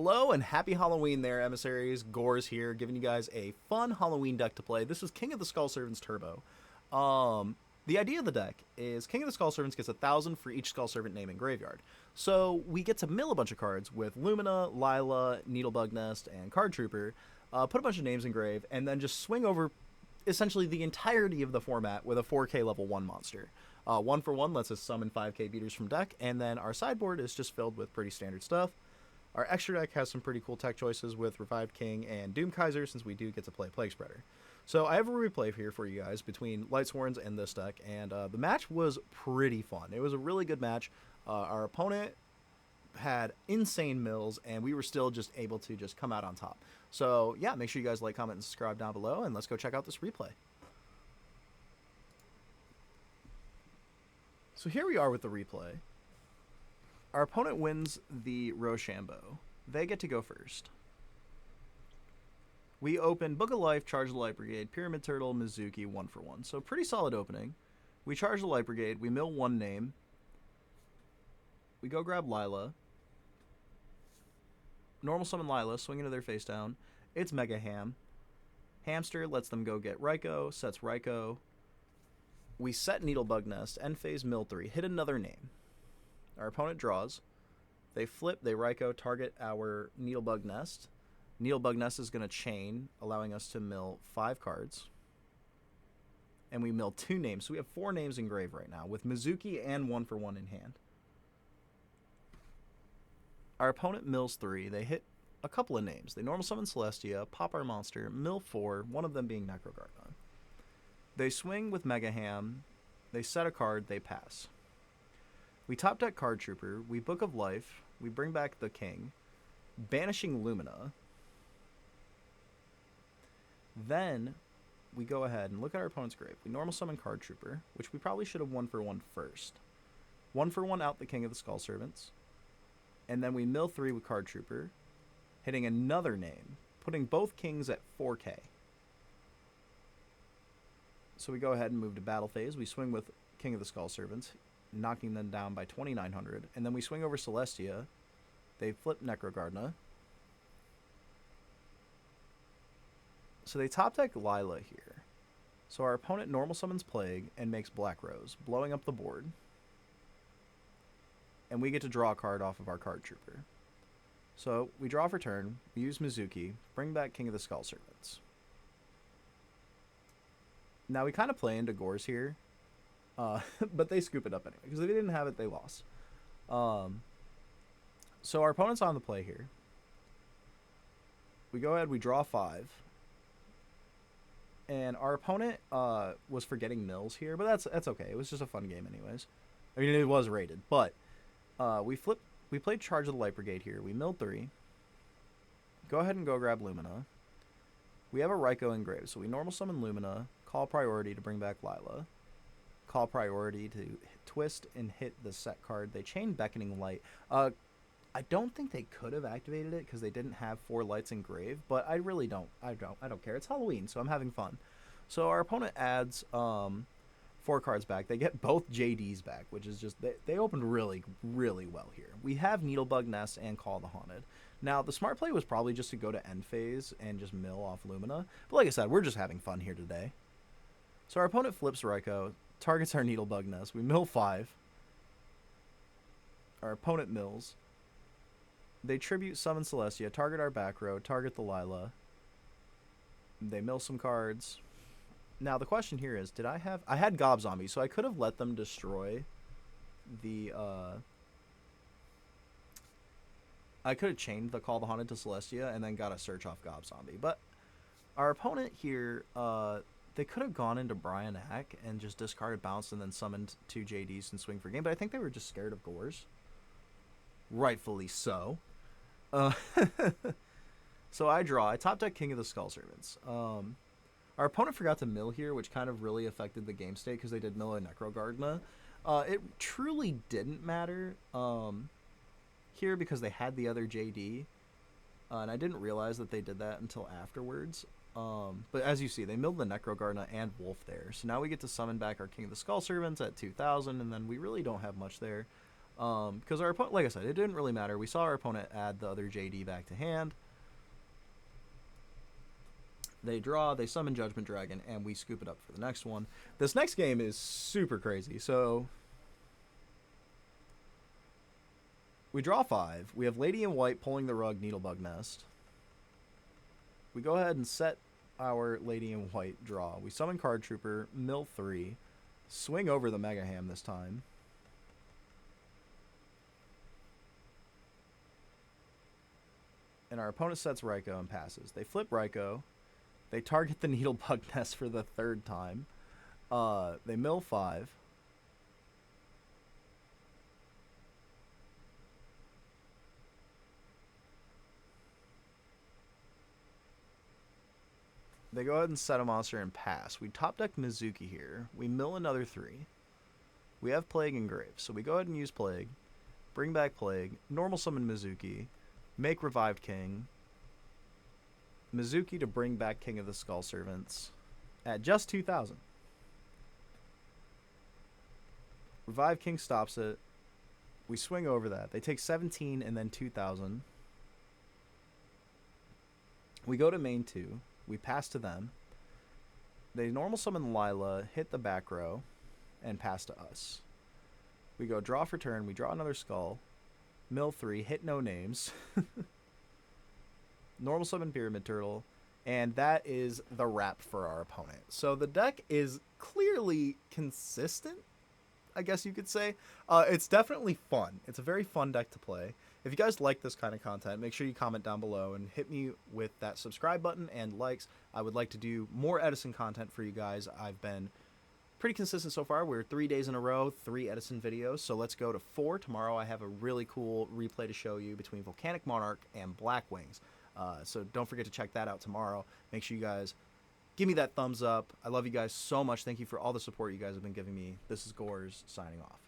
Hello and happy Halloween there, emissaries. Gores here, giving you guys a fun Halloween deck to play. This is King of the Skull Servants Turbo. The idea of the deck is King of the Skull Servants gets 1,000 for each Skull Servant name in graveyard. So we get to mill a bunch of cards with Lumina, Lila, Needlebug Nest, and Card Trooper, put a bunch of names in grave, and then just swing over essentially the entirety of the format with a 4K level 1 monster. 1 for 1 lets us summon 5K beaters from deck, and then our sideboard is just filled with pretty standard stuff. Our extra deck has some pretty cool tech choices with Revived King and Doom Kaiser, since we do get to play Plague Spreader. So I have a replay here for you guys between Lightsworns and this deck, and the match was pretty fun. It was a really good match. Our opponent had insane mills, and we were still just able to just come out on top. So yeah, make sure you guys like, comment, and subscribe down below, and let's go check out this replay. So here we are with the replay. Our opponent wins the Rochambeau. They get to go first. We open Book of Life, charge the Light Brigade, Pyramid Turtle, Mizuki, 1 for 1. So pretty solid opening. We charge the Light Brigade, we mill 1 name. We go grab Lila. Normal summon Lila, swing into their face down. It's Mega Ham. Hamster lets them go get Raikou, sets Raikou. We set Needlebug Nest, end phase, mill 3, hit another name. Our opponent draws. They flip, they Raikou, target our Needlebug Nest. Needlebug Nest is going to chain, allowing us to mill 5 cards. And we mill 2 names. So we have 4 names in grave right now, with Mizuki and 1 for 1 in hand. Our opponent mills 3. They hit a couple of names. They normal summon Celestia, pop our monster, mill 4, one of them being Necrogardna. They swing with Mega Ham. They set a card, they pass. We top deck Card Trooper, we Book of Life, we bring back the King, banishing Lumina. Then we go ahead and look at our opponent's grave. We normal summon Card Trooper, which we probably should have 1 for 1 first. 1 for 1 out the King of the Skull Servants. And then we mill 3 with Card Trooper, hitting another name, putting both kings at 4K. So we go ahead and move to battle phase. We swing with King of the Skull Servants, knocking them down by 2,900. And then we swing over Celestia. They flip Necrogardna. So they top deck Lila here. So our opponent normal summons Plague and makes Black Rose, blowing up the board. And we get to draw a card off of our Card Trooper. So we draw for turn, we use Mizuki, bring back King of the Skull Servants. Now we kind of play into Gores here. But they scoop it up anyway, because if they didn't have it, they lost. So our opponent's on the play here. We go ahead, we draw 5. And our opponent was forgetting mills here, but that's okay. It was just a fun game anyways. I mean, it was rated, but we played Charge of the Light Brigade here. We milled 3. Go ahead and go grab Lumina. We have a Raikou in grave, so we normal summon Lumina, call priority to bring back Lila. Call priority to twist and hit the set card. They chain Beckoning Light. I don't think they could have activated it because they didn't have 4 lights in grave, but I really don't. I don't care. It's Halloween, so I'm having fun. So our opponent adds 4 cards back. They get both JDs back, which is just they opened really, really well here. We have Needlebug Nest and Call the Haunted. Now the smart play was probably just to go to end phase and just mill off Lumina, but like I said, we're just having fun here today. So our opponent flips Raikou, targets our Needlebug Nest. We mill 5. Our opponent mills. They tribute summon Celestia, target our back row, target the Lila. They mill some cards. Now the question here is, I had Gob Zombie, so I could have let them destroy the I could have chained the Call the Haunted to Celestia and then got a search off Gob Zombie. But our opponent here, they could have gone into Brian Ack and just discarded bounce and then summoned 2 JDs and swing for game, but I think they were just scared of Gores. Rightfully so. So I draw. I top deck King of the Skull Servants. Our opponent forgot to mill here, which kind of really affected the game state because they did mill a Necrogardna. It truly didn't matter here because they had the other JD, and I didn't realize that they did that until afterwards. But as you see, they milled the Necrogardna and Wolf there. So now we get to summon back our King of the Skull Servants at 2,000, and then we really don't have much there. Because our opponent, like I said, it didn't really matter. We saw our opponent add the other JD back to hand. They draw, they summon Judgment Dragon, and we scoop it up for the next one. This next game is super crazy. So we draw 5. We have Lady in White pulling the rug, Needlebug Nest. We go ahead and set our Lady in White draw. We summon Card Trooper, mill 3, swing over the Mega Ham this time. And our opponent sets Raikou and passes. They flip Raikou. They target the Needlebug Nest for the 3rd time. They mill 5. They go ahead and set a monster and pass. We top deck Mizuki here. We mill another 3. We have Plague engraved, so we go ahead and use Plague. Bring back Plague. Normal summon Mizuki. Make Revived King. Mizuki to bring back King of the Skull Servants at just 2,000. Revive King stops it. We swing over that. They take 17 and then 2,000. We go to main 2. We pass to them. They normal summon Lila, hit the back row, and pass to us. We go draw for turn. We draw another skull. Mill 3, hit no names. Normal summon Pyramid Turtle. And that is the wrap for our opponent. So the deck is clearly consistent, I guess you could say. It's definitely fun. It's a very fun deck to play. If you guys like this kind of content, make sure you comment down below and hit me with that subscribe button and likes. I would like to do more Edison content for you guys. I've been pretty consistent so far. We're 3 days in a row, 3 Edison videos. So let's go to 4. Tomorrow I have a really cool replay to show you between Volcanic Monarch and Black Wings. So don't forget to check that out tomorrow. Make sure you guys give me that thumbs up. I love you guys so much. Thank you for all the support you guys have been giving me. This is Gores signing off.